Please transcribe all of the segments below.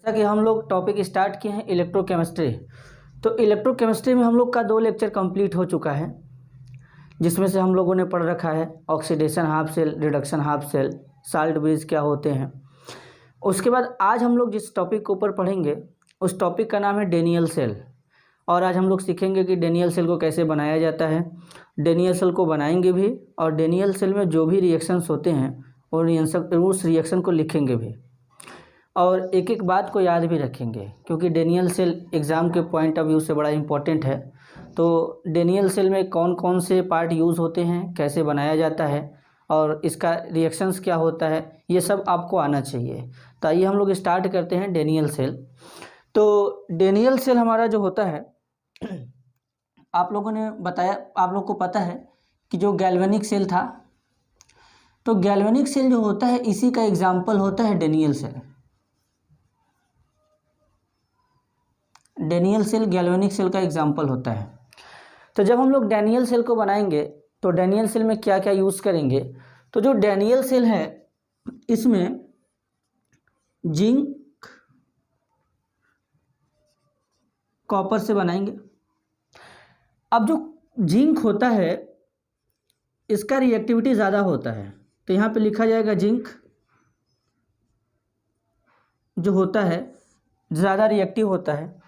जैसा कि हम लोग टॉपिक स्टार्ट किए हैं इलेक्ट्रोकेमिस्ट्री। तो इलेक्ट्रोकेमिस्ट्री में हम लोग का 2 लेक्चर कंप्लीट हो चुका है, जिसमें से हम लोगों ने पढ़ रखा है oxidation half cell, reduction half cell, salt bridge क्या होते हैं। उसके बाद आज हम लोग जिस टॉपिक के ऊपर पढ़ेंगे उस टॉपिक का नाम है डेनियल सेल। और आज हम लोग सीखेंगे कि डेनियल सेल को कैसे बनाया जाता है, डेनियल सेल को बनाएंगे भी, और डेनियल सेल में जो भी रिएक्शंस होते हैं और उस रिएक्शन को लिखेंगे भी, और एक एक बात को याद भी रखेंगे, क्योंकि डेनियल सेल एग्ज़ाम के पॉइंट ऑफ व्यू से बड़ा इम्पोर्टेंट है। तो डेनियल सेल में कौन कौन से पार्ट यूज़ होते हैं, कैसे बनाया जाता है और इसका रिएक्शंस क्या होता है, ये सब आपको आना चाहिए। तो आइए हम लोग स्टार्ट करते हैं डेनियल सेल। तो डेनियल सेल हमारा जो होता है, आप लोगों ने बताया, आप लोग को पता है कि जो गैल्वेनिक सेल था, तो गैल्वेनिक सेल जो होता है इसी का एग्जाम्पल होता है Daniell cell. Daniell cell galvanic cell का एग्जाम्पल होता है। तो जब हम लोग डेनियल सेल को बनाएंगे तो डेनियल सेल में क्या क्या यूज़ करेंगे, तो जो डेनियल सेल है इसमें जिंक कॉपर से बनाएंगे। अब जो जिंक होता है इसका रिएक्टिविटी ज़्यादा होता है, तो यहाँ पे लिखा जाएगा जिंक जो होता है ज़्यादा रिएक्टिव होता है,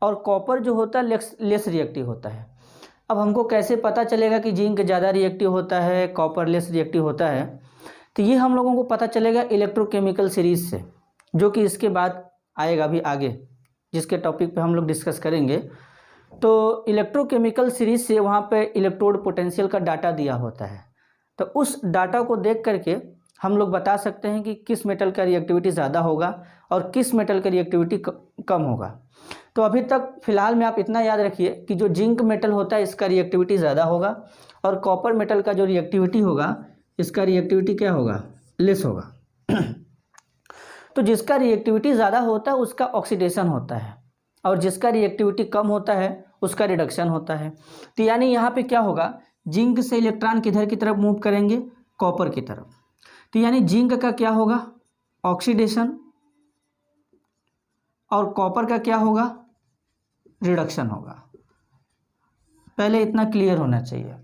और कॉपर जो होता है लेस रिएक्टिव होता है। अब हमको कैसे पता चलेगा कि जिंक ज़्यादा रिएक्टिव होता है, कॉपर लेस रिएक्टिव होता है, तो ये हम लोगों को पता चलेगा इलेक्ट्रोकेमिकल सीरीज़ से, जो कि इसके बाद आएगा भी आगे, जिसके टॉपिक पे हम लोग डिस्कस करेंगे। तो इलेक्ट्रोकेमिकल सीरीज़ से वहाँ पे इलेक्ट्रोड पोटेंशियल का डाटा दिया होता है, तो उस डाटा को देख करके हम लोग बता सकते हैं कि किस मेटल का रिएक्टिविटी ज़्यादा होगा और किस मेटल का रिएक्टिविटी कम होगा। तो अभी तक फ़िलहाल में आप इतना याद रखिए कि जो जिंक मेटल होता है इसका रिएक्टिविटी ज़्यादा होगा, और कॉपर मेटल का जो रिएक्टिविटी होगा इसका रिएक्टिविटी क्या होगा, लेस होगा। तो जिसका रिएक्टिविटी ज़्यादा होता है उसका ऑक्सीडेशन होता है, और जिसका रिएक्टिविटी कम होता है उसका रिडक्शन होता है। तो यानी यहाँ पे क्या होगा, जिंक से इलेक्ट्रॉन किधर की तरफ मूव करेंगे, कॉपर की तरफ। तो यानी जिंक का क्या होगा, ऑक्सीडेशन, और कॉपर का क्या होगा, रिडक्शन होगा। पहले इतना क्लियर होना चाहिए।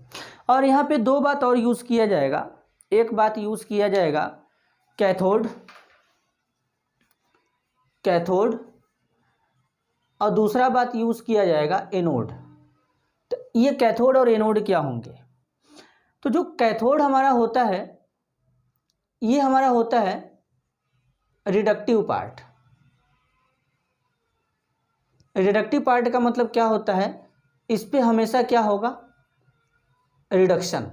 और यहाँ पे 2 बात और यूज़ किया जाएगा। एक बात यूज़ किया जाएगा कैथोड, और दूसरा बात यूज़ किया जाएगा एनोड। तो ये कैथोड और एनोड क्या होंगे, तो जो कैथोड हमारा होता है ये हमारा होता है रिडक्टिव पार्ट। रिडक्टिव पार्ट का मतलब क्या होता है, इस पे हमेशा क्या होगा, रिडक्शन।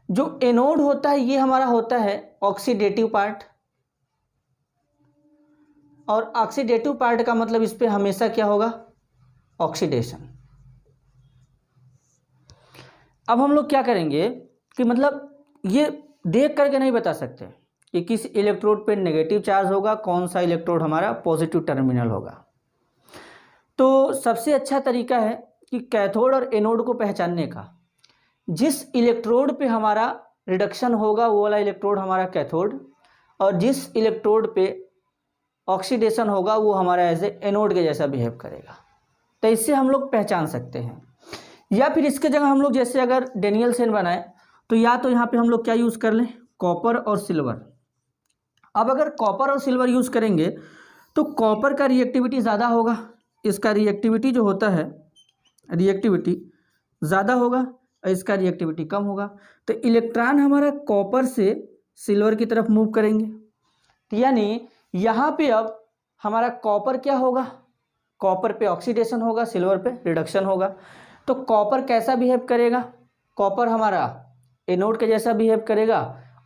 जो एनोड होता है ये हमारा होता है ऑक्सीडेटिव पार्ट, और ऑक्सीडेटिव पार्ट का मतलब इस पे हमेशा क्या होगा, ऑक्सीडेशन। अब हम लोग क्या करेंगे कि मतलब ये देख करके नहीं बता सकते कि किस इलेक्ट्रोड पे नेगेटिव चार्ज होगा, कौन सा इलेक्ट्रोड हमारा पॉजिटिव टर्मिनल होगा। तो सबसे अच्छा तरीका है कि कैथोड और एनोड को पहचानने का, जिस इलेक्ट्रोड पे हमारा रिडक्शन होगा वो वाला इलेक्ट्रोड हमारा कैथोड, और जिस इलेक्ट्रोड पे ऑक्सीडेशन होगा वो हमारा एज ए एनोड के जैसा बिहेव करेगा। तो इससे हम लोग पहचान सकते हैं। या फिर इसके जगह हम लोग जैसे अगर डेनियल सेल बनाए तो या तो यहाँ पे हम लोग क्या यूज़ कर लें, कॉपर और सिल्वर। अब अगर कॉपर और सिल्वर यूज़ करेंगे तो कॉपर का रिएक्टिविटी ज़्यादा होगा, इसका रिएक्टिविटी जो होता है रिएक्टिविटी ज़्यादा होगा और इसका रिएक्टिविटी कम होगा। तो इलेक्ट्रॉन हमारा कॉपर से सिल्वर की तरफ मूव करेंगे। तो यानी यहाँ पे अब हमारा कॉपर क्या होगा, कॉपर पे ऑक्सीडेशन होगा, सिल्वर पे रिडक्शन होगा। तो कॉपर कैसा बिहेव करेगा, कॉपर हमारा एनोड के जैसा बिहेव करेगा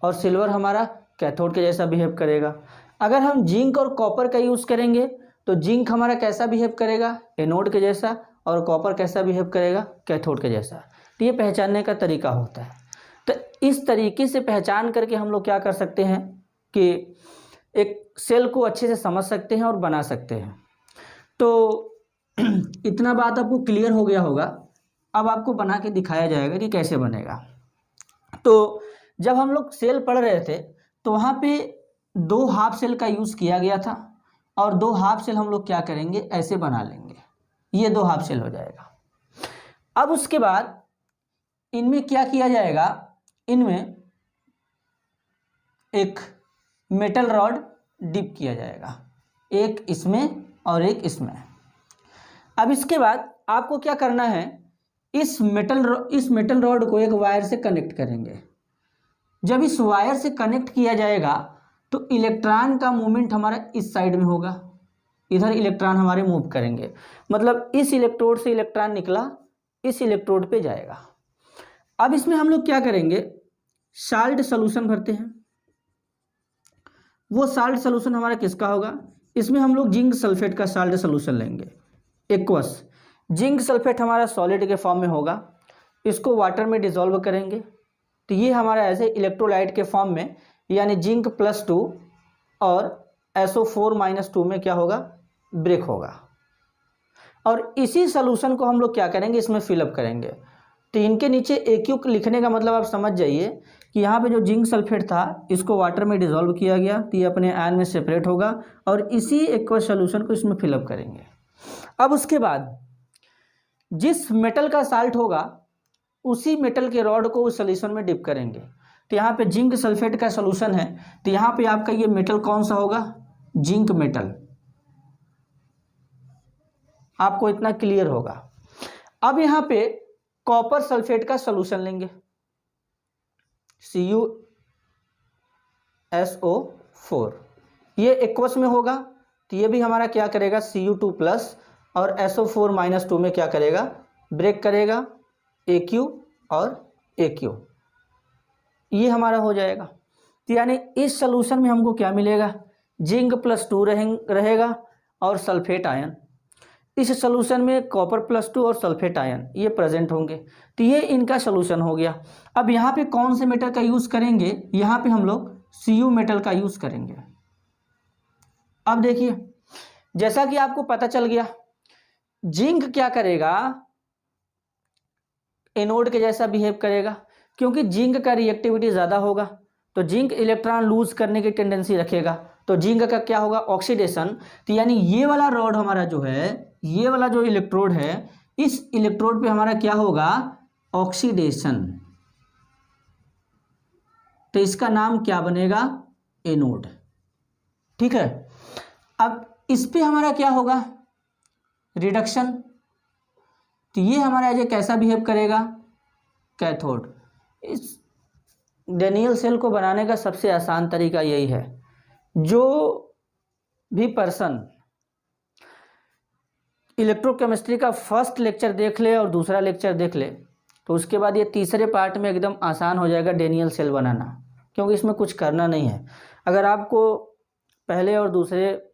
और सिल्वर हमारा कैथोड के जैसा बिहेव करेगा। अगर हम जिंक और कॉपर का यूज़ करेंगे तो जिंक हमारा कैसा बिहेव करेगा, एनोड के जैसा, और कॉपर कैसा बिहेव करेगा, कैथोड के जैसा। तो ये पहचानने का तरीका होता है। तो इस तरीके से पहचान करके हम लोग क्या कर सकते हैं कि एक सेल को अच्छे से समझ सकते हैं और बना सकते हैं। तो इतना बात आपको क्लियर हो गया होगा। अब आपको बना के दिखाया जाएगा कि कैसे बनेगा। तो जब हम लोग सेल पढ़ रहे थे तो वहाँ पे 2 हाफ सेल का यूज़ किया गया था, और 2 हाफ शेल हम लोग क्या करेंगे, ऐसे बना लेंगे, ये 2 हाफ शेल हो जाएगा। अब उसके बाद इनमें क्या किया जाएगा, इनमें एक मेटल रॉड डिप किया जाएगा, एक इसमें और एक इसमें। अब इसके बाद आपको क्या करना है, इस मेटल रॉड को एक वायर से कनेक्ट करेंगे। जब इस वायर से कनेक्ट किया जाएगा तो इलेक्ट्रॉन का मूवमेंट हमारा इस साइड में होगा, इधर इलेक्ट्रॉन हमारे मूव करेंगे, मतलब इस इलेक्ट्रोड से इलेक्ट्रॉन निकला इस इलेक्ट्रोड पे जाएगा। अब इसमें हम लोग क्या करेंगे, साल्ट सोल्यूशन भरते हैं। वो साल्ट सोल्यूशन हमारा किसका होगा, इसमें हम लोग जिंक सल्फेट का साल्ट सोल्यूशन लेंगे, एक्वस। जिंक सल्फेट हमारा सॉलिड के फॉर्म में होगा, इसको वाटर में डिसॉल्व करेंगे तो ये हमारा ऐसे इलेक्ट्रोलाइट के फॉर्म में, यानी जिंक +2 और SO4-2 में क्या होगा, ब्रेक होगा। और इसी सोल्यूशन को हम लोग क्या करेंगे, इसमें फिलअप करेंगे। तो इनके नीचे AQ लिखने का मतलब आप समझ जाइए कि यहाँ पे जो जिंक सल्फेट था इसको वाटर में डिसॉल्व किया गया तो ये अपने आयन में सेपरेट होगा और इसी एक्वस सोल्यूशन को इसमें फिलअप करेंगे। अब उसके बाद जिस मेटल का साल्ट होगा उसी मेटल के रॉड को उस सोल्यूशन में डिप करेंगे। तो यहाँ पे जिंक सल्फेट का सोल्यूशन है तो यहाँ पे आपका ये मेटल कौन सा होगा, जिंक मेटल। आपको इतना क्लियर होगा। अब यहाँ पे कॉपर सल्फेट का सोल्यूशन लेंगे, CuSO4, ये एक्वस में होगा तो ये भी हमारा क्या करेगा, Cu2+ और SO4-2 में क्या करेगा, ब्रेक करेगा, AQ और AQ, ये हमारा हो जाएगा। तो यानी इस सोल्यूशन में हमको क्या मिलेगा, जिंक +2 रहेगा और सल्फेट आयन। इस सोल्यूशन में कॉपर +2 और सल्फेट आयन ये प्रेजेंट होंगे। तो ये इनका सोल्यूशन हो गया। अब यहाँ पे कौन से मेटल का यूज़ करेंगे, यहाँ पे हम लोग Cu मेटल का यूज़ करेंगे। अब देखिए जैसा कि आपको पता चल गया, जिंक क्या करेगा, एनोड के जैसा बिहेव करेगा, क्योंकि जिंक का रिएक्टिविटी ज़्यादा होगा तो जिंक इलेक्ट्रॉन लूज करने की टेंडेंसी रखेगा, तो जिंक का क्या होगा, ऑक्सीडेशन। तो यानी ये वाला रॉड हमारा जो है, ये वाला जो इलेक्ट्रोड है, इस इलेक्ट्रोड पे हमारा क्या होगा, ऑक्सीडेशन। तो इसका नाम क्या बनेगा, एनोड। ठीक है। अब इस पे हमारा क्या होगा, रिडक्शन। तो ये हमारा एज कैसा बिहेव करेगा, कैथोड। इस डेनियल सेल को बनाने का सबसे आसान तरीका यही है, जो भी पर्सन इलेक्ट्रोकेमिस्ट्री का फर्स्ट लेक्चर देख ले और दूसरा लेक्चर देख ले तो उसके बाद ये तीसरे पार्ट में एकदम आसान हो जाएगा डेनियल सेल बनाना, क्योंकि इसमें कुछ करना नहीं है। अगर आपको पहले और दूसरे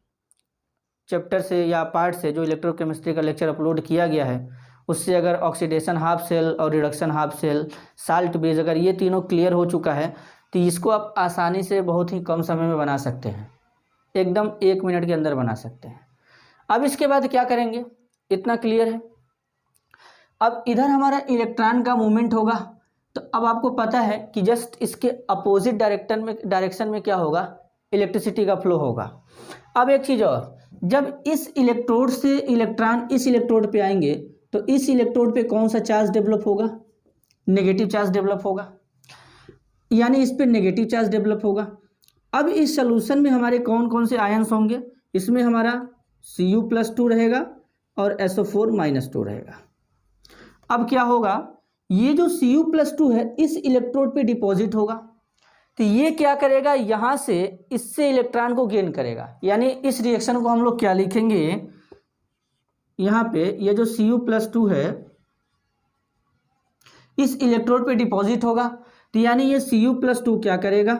चैप्टर से या पार्ट से जो इलेक्ट्रोकेमिस्ट्री का लेक्चर अपलोड किया गया है उससे अगर ऑक्सीडेशन हाफ सेल और reduction half cell, salt base, अगर ये तीनों क्लियर हो चुका है तो इसको आप आसानी से बहुत ही कम समय में बना सकते हैं, एकदम 1 मिनट के अंदर बना सकते हैं। अब इसके बाद क्या करेंगे, इतना क्लियर है। अब इधर हमारा इलेक्ट्रॉन का मूवमेंट होगा, तो अब आपको पता है कि जस्ट इसके अपोजिट डायरेक्शन में क्या होगा, इलेक्ट्रिसिटी का फ्लो होगा। अब एक चीज़ और, जब इस इलेक्ट्रोड से इलेक्ट्रॉन इस इलेक्ट्रोड पे आएंगे तो इस इलेक्ट्रोड पे कौन सा चार्ज डेवलप होगा, नेगेटिव चार्ज डेवलप होगा, यानी इस पे नेगेटिव चार्ज डेवलप होगा। अब इस सोल्यूशन में हमारे कौन कौन से आयन्स होंगे, इसमें हमारा Cu+2 रहेगा और SO4-2 रहेगा। अब क्या होगा, ये जो Cu+2 है इस इलेक्ट्रोड पे डिपॉजिट होगा, तो ये क्या करेगा, यहाँ से इससे इलेक्ट्रॉन को गेन करेगा। यानी इस रिएक्शन को हम लोग क्या लिखेंगे, यहाँ पे ये जो Cu+2 है इस इलेक्ट्रोड पे डिपॉजिट होगा, तो यानी ये Cu+2 क्या करेगा,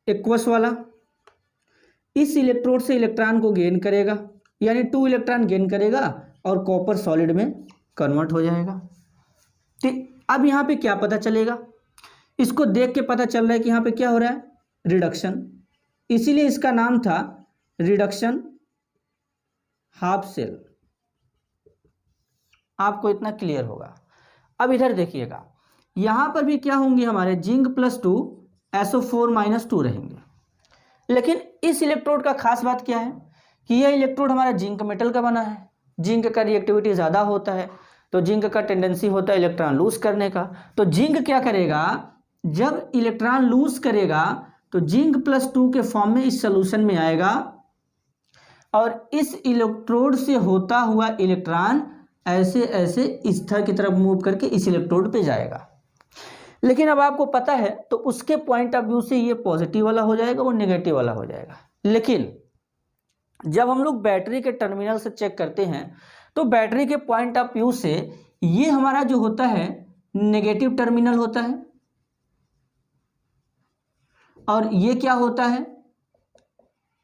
एक्वस वाला इस इलेक्ट्रोड से इलेक्ट्रॉन को गेन करेगा, यानी 2 इलेक्ट्रॉन गेन करेगा और कॉपर सॉलिड में कन्वर्ट हो जाएगा। ठीक, अब यहाँ पे क्या पता चलेगा, इसको देख के पता चल रहा है कि यहाँ पे क्या हो रहा है, रिडक्शन, इसीलिए इसका नाम था रिडक्शन हाफ सेल। आपको इतना क्लियर होगा। अब इधर देखिएगा, यहाँ पर भी क्या होंगे, हमारे जिंक +2 SO4-2 रहेंगे, लेकिन इस इलेक्ट्रोड का खास बात क्या है कि यह इलेक्ट्रोड हमारा जिंक मेटल का बना है, जिंक का रिएक्टिविटी ज़्यादा होता है, तो जिंक का टेंडेंसी होता है इलेक्ट्रॉन लूज करने का। तो जिंक क्या करेगा, जब इलेक्ट्रॉन लूज करेगा तो जिंक +2 के फॉर्म में इस सोल्यूशन में आएगा और इस इलेक्ट्रोड से होता हुआ इलेक्ट्रॉन ऐसे ऐसे इस तरह की तरफ मूव करके इस इलेक्ट्रोड पे जाएगा। लेकिन अब आपको पता है तो उसके पॉइंट ऑफ व्यू से ये पॉजिटिव वाला हो जाएगा, वो नेगेटिव वाला हो जाएगा। लेकिन जब हम लोग बैटरी के टर्मिनल से चेक करते हैं तो बैटरी के पॉइंट ऑफ व्यू से ये हमारा जो होता है नेगेटिव टर्मिनल होता है और ये क्या होता है,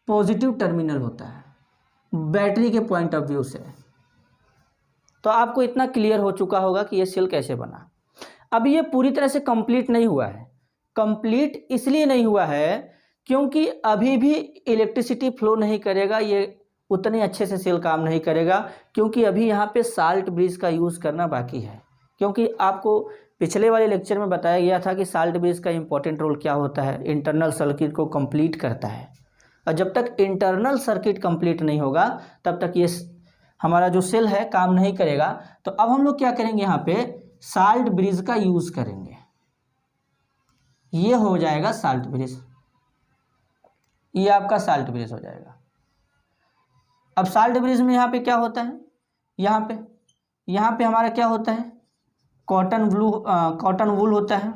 पॉजिटिव टर्मिनल होता है बैटरी के पॉइंट ऑफ व्यू से। तो आपको इतना क्लियर हो चुका होगा कि ये सेल कैसे बना। अब ये पूरी तरह से कंप्लीट नहीं हुआ है। कंप्लीट इसलिए नहीं हुआ है क्योंकि अभी भी इलेक्ट्रिसिटी फ्लो नहीं करेगा, ये उतने अच्छे से सेल काम नहीं करेगा, क्योंकि अभी यहाँ पे साल्ट ब्रिज का यूज़ करना बाकी है। क्योंकि आपको पिछले वाले लेक्चर में बताया गया था कि साल्ट ब्रिज का इंपॉर्टेंट रोल क्या होता है, इंटरनल सर्किट को कंप्लीट करता है। और जब तक इंटरनल सर्किट कंप्लीट नहीं होगा तब तक ये हमारा जो सेल है काम नहीं करेगा। तो अब हम लोग क्या करेंगे, यहाँ पे साल्ट ब्रिज का यूज़ करेंगे। ये हो जाएगा साल्ट ब्रिज, ये आपका साल्ट ब्रिज हो जाएगा। अब साल्ट ब्रिज में यहाँ पे क्या होता है, यहाँ पे हमारा क्या होता है, कॉटन वूल होता है।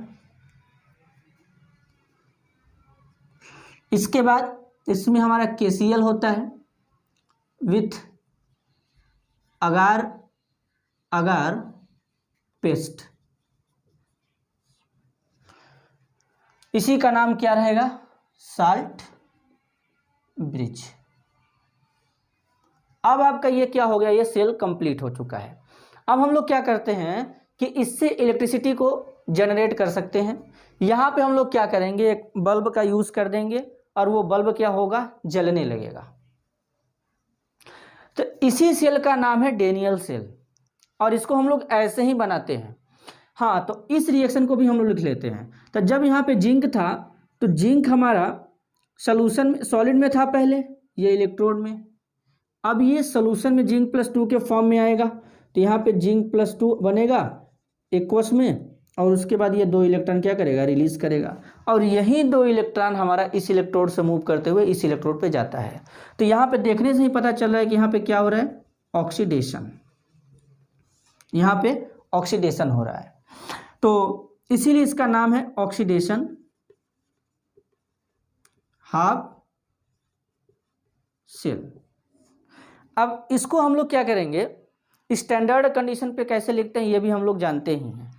इसके बाद इसमें हमारा KCl होता है विथ अगार पेस्ट। इसी का नाम क्या रहेगा, साल्ट ब्रिज। अब आपका ये क्या हो गया, ये सेल कंप्लीट हो चुका है। अब हम लोग क्या करते हैं कि इससे इलेक्ट्रिसिटी को जनरेट कर सकते हैं। यहाँ पे हम लोग क्या करेंगे, एक बल्ब का यूज़ कर देंगे और वो बल्ब क्या होगा, जलने लगेगा। तो इसी सेल का नाम है डेनियल सेल और इसको हम लोग ऐसे ही बनाते हैं। हाँ, तो इस रिएक्शन को भी हम लोग लिख लेते हैं। तो जब यहाँ पे जिंक था तो जिंक हमारा सॉल्यूशन में सॉलिड में था पहले, ये इलेक्ट्रोड में। अब ये सॉल्यूशन में जिंक +2 के फॉर्म में आएगा तो यहाँ पे जिंक +2 बनेगा एक्वस में और उसके बाद ये 2 इलेक्ट्रॉन क्या करेगा, रिलीज करेगा और यही 2 इलेक्ट्रॉन हमारा इस इलेक्ट्रोड से मूव करते हुए इस इलेक्ट्रोड पे जाता है। तो यहाँ पे देखने से ही पता चल रहा है कि यहाँ पे क्या हो रहा है, ऑक्सीडेशन। यहाँ पे ऑक्सीडेशन हो रहा है, तो इसीलिए इसका नाम है ऑक्सीडेशन हाफ सेल। अब इसको हम लोग क्या करेंगे, स्टैंडर्ड कंडीशन पे कैसे लिखते हैं ये भी हम लोग जानते ही हैं।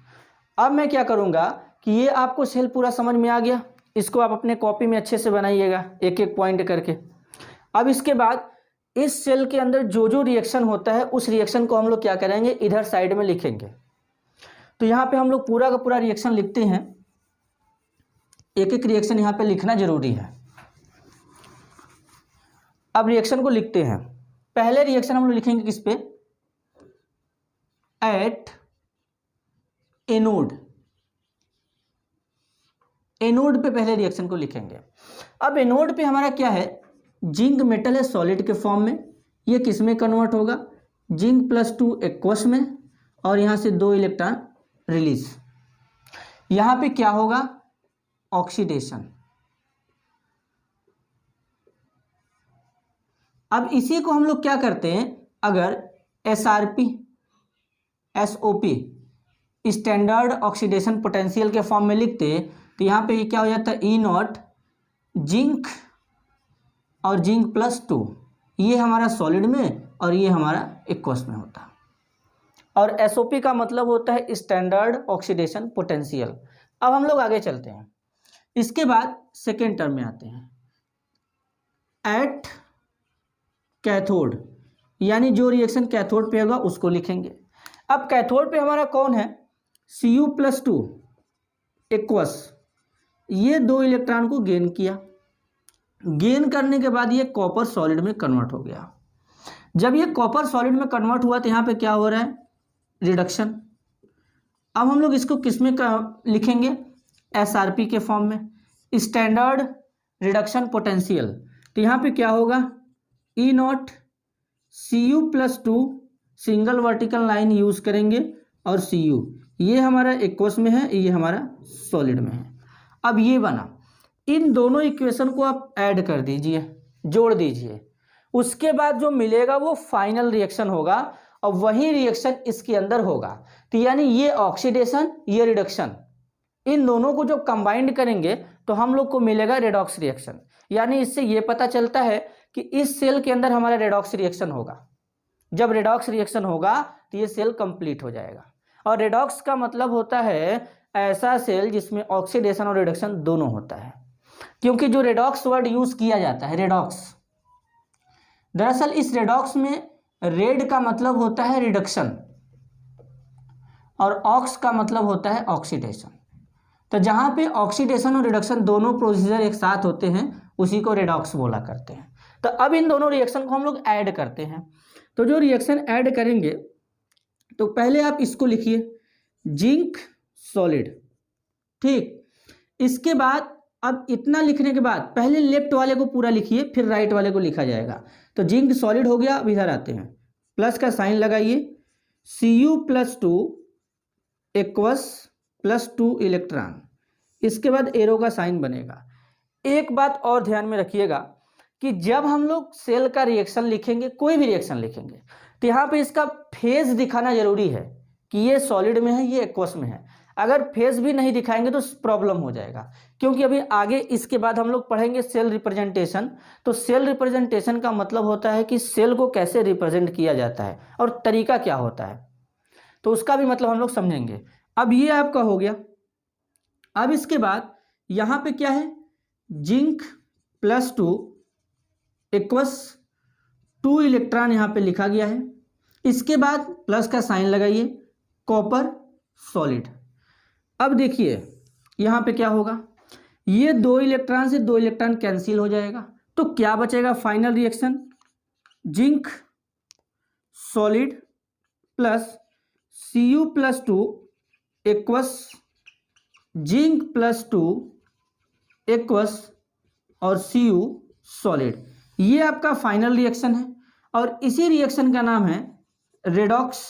अब मैं क्या करूँगा कि ये आपको सेल पूरा समझ में आ गया, इसको आप अपने कॉपी में अच्छे से बनाइएगा एक एक पॉइंट करके। अब इसके बाद इस सेल के अंदर जो जो रिएक्शन होता है उस रिएक्शन को हम लोग क्या करेंगे, इधर साइड में लिखेंगे। तो यहाँ पे हम लोग पूरा का पूरा रिएक्शन लिखते हैं, एक एक रिएक्शन यहाँ पे लिखना जरूरी है। अब रिएक्शन को लिखते हैं। पहले रिएक्शन हम लोग लिखेंगे किस पे, एट एनोड। एनोड पे पहले रिएक्शन को लिखेंगे। अब एनोड पे हमारा क्या है, जिंक मेटल है सॉलिड के फॉर्म में, ये किस में कन्वर्ट होगा, जिंक +2 एक्वस में और यहाँ से 2 इलेक्ट्रॉन रिलीज। यहाँ पे क्या होगा, ऑक्सीडेशन। अब इसी को हम लोग क्या करते हैं, अगर SRP SOP standard oxidation potential के फॉर्म में लिखते तो यहाँ पे क्या हो जाता है, E0 जिंक और जिंक +2, ये हमारा सॉलिड में और ये हमारा एक्वस में होता। और SOP का मतलब होता है स्टैंडर्ड ऑक्सीडेशन पोटेंशियल। अब हम लोग आगे चलते हैं। इसके बाद सेकेंड टर्म में आते हैं, एट कैथोड, यानी जो रिएक्शन कैथोड पे होगा उसको लिखेंगे। अब कैथोड पे हमारा कौन है, Cu+2 एक्वस, ये 2 इलेक्ट्रॉन को गेन किया, गेन करने के बाद ये कॉपर सॉलिड में कन्वर्ट हो गया। जब ये कॉपर सॉलिड में कन्वर्ट हुआ तो यहाँ पे क्या हो रहा है, रिडक्शन। अब हम लोग इसको किस में लिखेंगे, SRP के फॉर्म में, स्टैंडर्ड रिडक्शन पोटेंशियल। तो यहाँ पे क्या होगा, E0 Cu+2 single vertical line use करेंगे और Cu ये हमारा एक्वस में है, ये हमारा सॉलिड में है। अब ये बना, इन दोनों इक्वेशन को आप ऐड कर दीजिए, जोड़ दीजिए, उसके बाद जो मिलेगा वो फाइनल रिएक्शन होगा और वही रिएक्शन इसके अंदर होगा। तो यानी ये ऑक्सीडेशन, ये रिडक्शन, इन दोनों को जब कंबाइंड करेंगे तो हम लोग को मिलेगा रेडॉक्स रिएक्शन। यानी इससे ये पता चलता है कि इस सेल के अंदर हमारा रेडॉक्स रिएक्शन होगा। जब रेडॉक्स रिएक्शन होगा तो ये सेल कंप्लीट हो जाएगा। और रेडॉक्स का मतलब होता है ऐसा सेल जिसमें ऑक्सीडेशन और रिडक्शन दोनों होता है। क्योंकि जो रेडॉक्स वर्ड यूज किया जाता है रेडॉक्स, दरअसल इस रेडॉक्स में रेड का मतलब होता है रिडक्शन और ऑक्स का मतलब होता है ऑक्सीडेशन। तो जहाँ पे ऑक्सीडेशन और रिडक्शन दोनों प्रोसीजर एक साथ होते हैं उसी को रेडॉक्स बोला करते हैं। तो अब इन दोनों रिएक्शन को हम लोग ऐड करते हैं। तो जो रिएक्शन ऐड करेंगे तो पहले आप इसको लिखिए, जिंक सॉलिड, ठीक। इसके बाद अब इतना लिखने के बाद पहले लेफ्ट वाले को पूरा लिखिए, फिर राइट वाले को लिखा जाएगा। तो जिंक सॉलिड हो गया। अब इधर आते हैं, प्लस का साइन लगाइए, Cu+2 एक्वस +2 इलेक्ट्रॉन, इसके बाद एरो का साइन बनेगा। एक बात और ध्यान में रखिएगा कि जब हम लोग सेल का रिएक्शन लिखेंगे, कोई भी रिएक्शन लिखेंगे, तो यहाँ पे इसका फेज दिखाना जरूरी है कि ये सॉलिड में है, ये एक्वस में है। अगर फेज भी नहीं दिखाएंगे तो प्रॉब्लम हो जाएगा, क्योंकि अभी आगे इसके बाद हम लोग पढ़ेंगे सेल रिप्रेजेंटेशन। तो सेल रिप्रेजेंटेशन का मतलब होता है कि सेल को कैसे रिप्रेजेंट किया जाता है और तरीका क्या होता है, तो उसका भी मतलब हम लोग समझेंगे। अब ये आपका हो गया। अब इसके बाद यहाँ पे क्या है, जिंक +2 एक्वस 2 इलेक्ट्रॉन यहाँ पे लिखा गया है। इसके बाद प्लस का साइन लगाइए, कॉपर सॉलिड। अब देखिए यहाँ पे क्या होगा, ये 2 इलेक्ट्रॉन से 2 इलेक्ट्रॉन कैंसिल हो जाएगा, तो क्या बचेगा final reaction, zinc solid plus Cu+2 aqueous zinc +2 aqueous और Cu सॉलिड। ये आपका फाइनल रिएक्शन है और इसी रिएक्शन का नाम है रेडॉक्स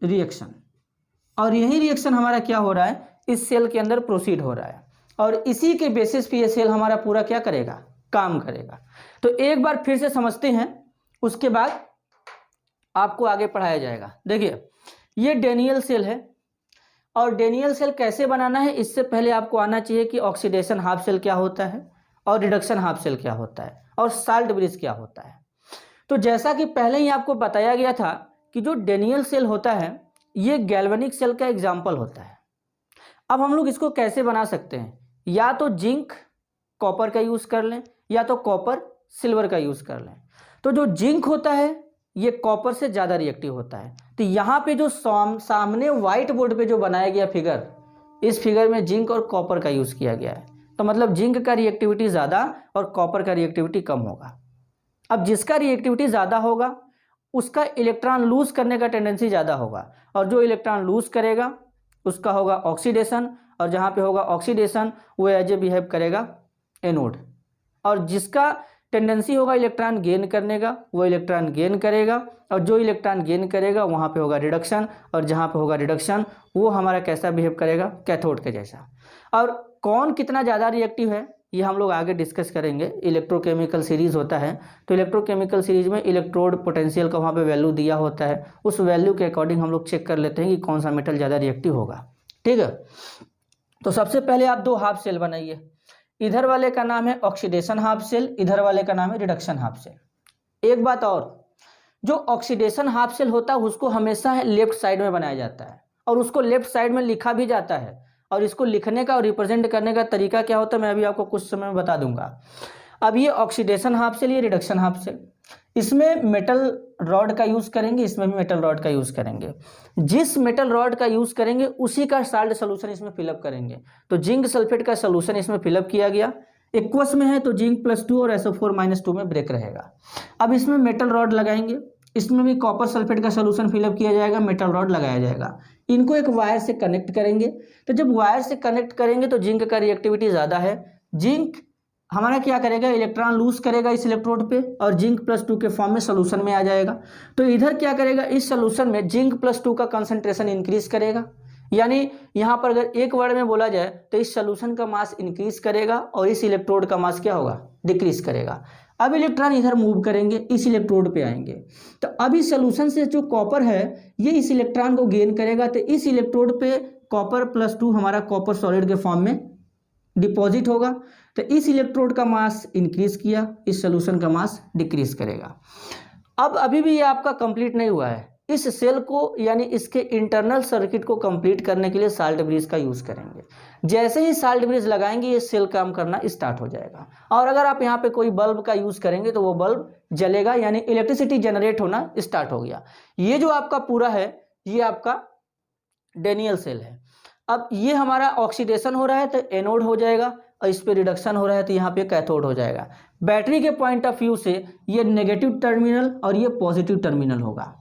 रिएक्शन। और यही रिएक्शन हमारा क्या हो रहा है, इस सेल के अंदर प्रोसीड हो रहा है और इसी के बेसिस पे ये सेल हमारा पूरा क्या करेगा, काम करेगा। तो एक बार फिर से समझते हैं, उसके बाद आपको आगे पढ़ाया जाएगा। देखिए ये डेनियल सेल है और डेनियल सेल कैसे बनाना है, इससे पहले आपको आना चाहिए कि ऑक्सीडेशन हाफ सेल क्या होता है और रिडक्शन हाफ सेल क्या होता है और साल्ट ब्रिज क्या होता है। तो जैसा कि पहले ही आपको बताया गया था कि जो डेनियल सेल होता है ये गैल्वेनिक सेल का एग्जाम्पल होता है। अब हम लोग इसको कैसे बना सकते हैं, या तो जिंक कॉपर का यूज़ कर लें या तो कॉपर सिल्वर का यूज़ कर लें। तो जो जिंक होता है ये कॉपर से ज़्यादा रिएक्टिव होता है। तो यहाँ पे जो सामने व्हाइट बोर्ड पे जो बनाया गया फिगर, इस फिगर में जिंक और कॉपर का यूज़ किया गया है। तो मतलब जिंक का रिएक्टिविटी ज़्यादा और कॉपर का रिएक्टिविटी कम होगा। अब जिसका रिएक्टिविटी ज़्यादा होगा उसका इलेक्ट्रॉन लूज करने का टेंडेंसी ज़्यादा होगा और जो इलेक्ट्रॉन लूज करेगा उसका होगा ऑक्सीडेशन, और जहाँ पे होगा ऑक्सीडेशन वो एज ए बिहेव करेगा एनोड, और जिसका टेंडेंसी होगा इलेक्ट्रॉन गेन करने का वो इलेक्ट्रॉन गेन करेगा, और जो इलेक्ट्रॉन गेन करेगा वहाँ पे होगा रिडक्शन, और जहाँ पे होगा रिडक्शन वो हमारा कैसा बिहेव करेगा, कैथोड के जैसा। और कौन कितना ज़्यादा रिएक्टिव है ये हम लोग आगे डिस्कस करेंगे। इलेक्ट्रोकेमिकल सीरीज होता है तो इलेक्ट्रोकेमिकल सीरीज में इलेक्ट्रोड पोटेंशियल का वहाँ पे वैल्यू दिया होता है, उस वैल्यू के अकॉर्डिंग हम लोग चेक कर लेते हैं कि कौन सा मेटल ज़्यादा रिएक्टिव होगा। ठीक है, तो सबसे पहले आप 2 हाफ सेल बनाइए। इधर वाले का नाम है ऑक्सीडेशन हाफ सेल, इधर वाले का नाम है रिडक्शन हाफ सेल। एक बात और, जो ऑक्सीडेशन हाफ सेल होता है उसको हमेशा लेफ्ट साइड में बनाया जाता है और उसको लेफ्ट साइड में लिखा भी जाता है, और इसको लिखने का और रिप्रेजेंट करने का तरीका क्या होता है मैं अभी आपको कुछ समय में बता दूंगा। अब ये ऑक्सीडेशन हाफ सेल, ये रिडक्शन हाफ सेल, इसमें मेटल रॉड का यूज़ करेंगे, इसमें भी मेटल रॉड का यूज़ करेंगे। जिस मेटल रॉड का यूज़ करेंगे उसी का साल्ट सोल्यूशन इसमें फिलअप करेंगे। तो जिंक सल्फेट का सोल्यूशन इसमें फिलअप किया गया, एक्वस में है तो जिंक +2 और SO4-2 में ब्रेक रहेगा। अब इसमें मेटल रॉड लगाएंगे, इसमें भी कॉपर सल्फेट का सोल्यूशन फिलअप किया जाएगा, मेटल रॉड लगाया जाएगा। इनको एक वायर से कनेक्ट करेंगे, तो जब वायर से कनेक्ट करेंगे तो जिंक का रिएक्टिविटी ज़्यादा है, जिंक हमारा क्या करेगा, इलेक्ट्रॉन लूज करेगा इस इलेक्ट्रोड पे और जिंक +2 के फॉर्म में सोल्यूशन में आ जाएगा। तो इधर क्या करेगा, इस सोल्यूशन में जिंक +2 का कंसंट्रेशन इंक्रीज करेगा। यानी यहाँ पर अगर एक वर्ड में बोला जाए तो इस सोल्यूशन का मास इंक्रीज करेगा और इस इलेक्ट्रोड का मास क्या होगा, डिक्रीज करेगा। अब इलेक्ट्रॉन इधर मूव करेंगे, इस इलेक्ट्रोड पे आएंगे। तो अब इस सोल्यूशन से जो कॉपर है ये इस इलेक्ट्रॉन को गेन करेगा, तो इस इलेक्ट्रोड पे कॉपर +2 हमारा कॉपर सॉलिड के फॉर्म में डिपॉजिट होगा। तो इस इलेक्ट्रोड का मास इंक्रीज किया, इस सोल्यूशन का मास डिक्रीज करेगा। अब अभी भी ये आपका कंप्लीट नहीं हुआ है। इस सेल को यानी इसके इंटरनल सर्किट को कंप्लीट करने के लिए साल्ट ब्रिज का यूज करेंगे। जैसे ही साल्ट ब्रिज लगाएंगे ये सेल काम करना स्टार्ट हो जाएगा। और अगर आप यहाँ पे कोई बल्ब का यूज करेंगे तो वो बल्ब जलेगा, यानी इलेक्ट्रिसिटी जनरेट होना स्टार्ट हो गया। ये जो आपका पूरा है ये आपका डेनियल सेल है। अब ये हमारा ऑक्सीडेशन हो रहा है तो एनोड हो जाएगा और इस पे रिडक्शन हो रहा है तो यहाँ पे कैथोड हो जाएगा। बैटरी के पॉइंट ऑफ व्यू से ये नेगेटिव टर्मिनल और ये पॉजिटिव टर्मिनल होगा।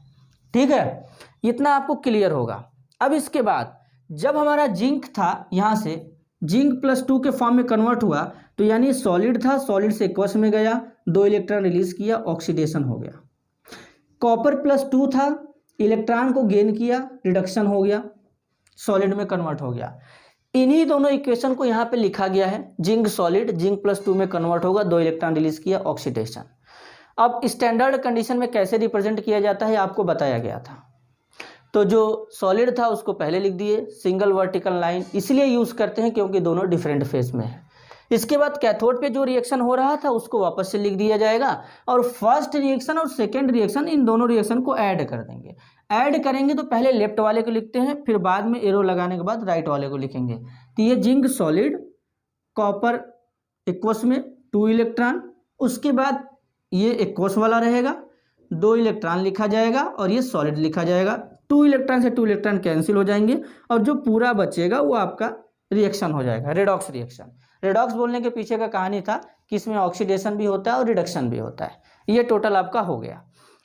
ठीक है, इतना आपको क्लियर होगा। अब इसके बाद जब हमारा जिंक था यहाँ से जिंक +2 के फॉर्म में कन्वर्ट हुआ तो यानी सॉलिड था, सॉलिड से एक्वस में गया, 2 इलेक्ट्रॉन रिलीज किया, ऑक्सीडेशन हो गया। कॉपर +2 था, इलेक्ट्रॉन को गेन किया, रिडक्शन हो गया, सॉलिड में कन्वर्ट हो गया। इन्हीं दोनों इक्वेशन को यहाँ पे लिखा गया है, जिंक सॉलिड जिंक +2 में कन्वर्ट होगा, 2 इलेक्ट्रॉन रिलीज किया, ऑक्सीडेशन। अब स्टैंडर्ड कंडीशन में कैसे रिप्रेजेंट किया जाता है आपको बताया गया था। तो जो सॉलिड था उसको पहले लिख दिए, सिंगल वर्टिकल लाइन इसलिए यूज करते हैं क्योंकि दोनों डिफरेंट फेज में है। इसके बाद कैथोड पे जो रिएक्शन हो रहा था उसको वापस से लिख दिया जाएगा और फर्स्ट रिएक्शन और सेकेंड रिएक्शन इन दोनों रिएक्शन को ऐड कर देंगे। ऐड करेंगे तो पहले लेफ्ट वाले को लिखते हैं, फिर बाद में एरो लगाने के बाद राइट वाले को लिखेंगे। तो ये जिंक सॉलिड कॉपर एक्वस में 2 इलेक्ट्रॉन, उसके बाद ये एक्वस वाला रहेगा, 2 इलेक्ट्रॉन लिखा जाएगा और ये सॉलिड लिखा जाएगा। 2 इलेक्ट्रॉन से 2 इलेक्ट्रॉन कैंसिल हो जाएंगे और जो पूरा बचेगा वो आपका रिएक्शन हो जाएगा, रेडॉक्स रिएक्शन। रेडॉक्स बोलने के पीछे का कहानी था कि इसमें ऑक्सीडेशन भी होता है और रिडक्शन भी होता है। ये टोटल आपका हो गया।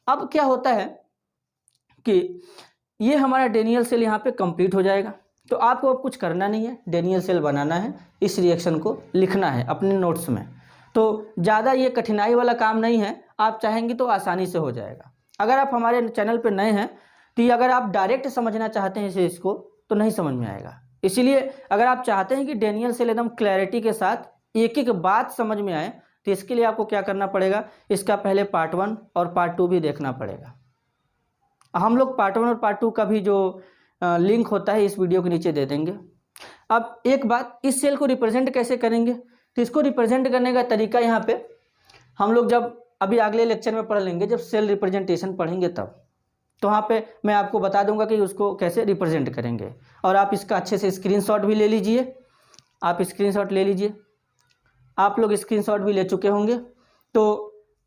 अब क्या होता है कि ये हमारा डेनियल सेल यहाँ पे कंप्लीट हो जाएगा। तो आपको अब कुछ करना नहीं है, डेनियल सेल बनाना है, इस रिएक्शन को लिखना है अपने नोट्स में। तो ज़्यादा ये कठिनाई वाला काम नहीं है, आप चाहेंगे तो आसानी से हो जाएगा। अगर आप हमारे चैनल पर नए हैं तो ये अगर आप डायरेक्ट समझना चाहते हैं इसे इसको तो नहीं समझ में आएगा। इसीलिए अगर आप चाहते हैं कि डेनियल सेल एकदम क्लैरिटी के साथ एक एक बात समझ में आए तो इसके लिए आपको क्या करना पड़ेगा, इसका पहले पार्ट 1 और पार्ट 2 भी देखना पड़ेगा। हम लोग पार्ट 1 और पार्ट 2 का भी जो लिंक होता है इस वीडियो के नीचे दे देंगे। अब एक बात, इस सेल को रिप्रेजेंट कैसे करेंगे, तो इसको रिप्रेजेंट करने का तरीका यहाँ पे हम लोग जब अभी अगले लेक्चर में पढ़ लेंगे, जब सेल रिप्रेजेंटेशन पढ़ेंगे तब, तो वहाँ पे मैं आपको बता दूंगा कि उसको कैसे रिप्रेजेंट करेंगे। और आप इसका अच्छे से स्क्रीनशॉट भी ले लीजिए, आप स्क्रीनशॉट ले लीजिए, आप लोग स्क्रीनशॉट भी ले चुके होंगे। तो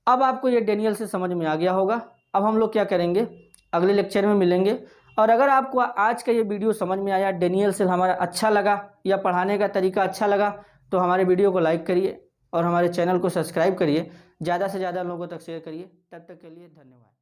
अब आपको ये डेनियल से समझ में आ गया होगा। अब हम लोग क्या करेंगे, अगले लेक्चर में मिलेंगे। और अगर आपको आज का ये वीडियो समझ में आया, डेनियल सेल हमारा अच्छा लगा या पढ़ाने का तरीका अच्छा लगा, तो हमारे वीडियो को लाइक करिए और हमारे चैनल को सब्सक्राइब करिए, ज़्यादा से ज़्यादा लोगों तक शेयर करिए। तब तक के लिए धन्यवाद।